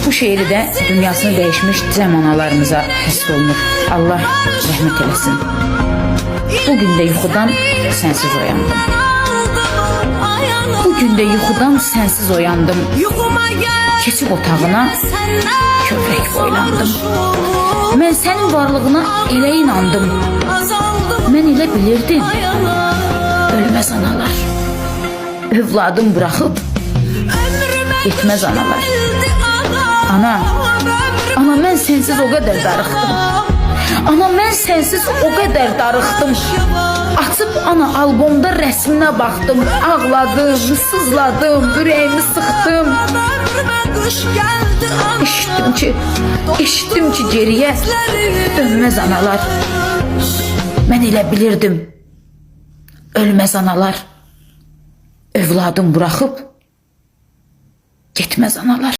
Bu şeiri de dünyasını değişmiş cəm analarımıza həsr olunur. Allah rəhmət eləsin. Bugün də yuxudan sensiz oyandım. Bugün de yuxudan sensiz oyandım. Keçib otağına kövrək boylandım. Mən sənin varlığına elə inandım. Mən elə bilirdim, ölməz analar. Övladım bıraxıb getməz analar. Ana mən sensiz o qədər darıxdım. Ana mən sensiz o qədər darıxdım. Açıb ana albomda rəsminə baxdım. Ağladım, sızladım, ürəyimi sıxdım. Eşitdim ki geriyə dönməz analar. Mən elə bilirdim, ölməz analar. Övladım bıraxıb getməz analar.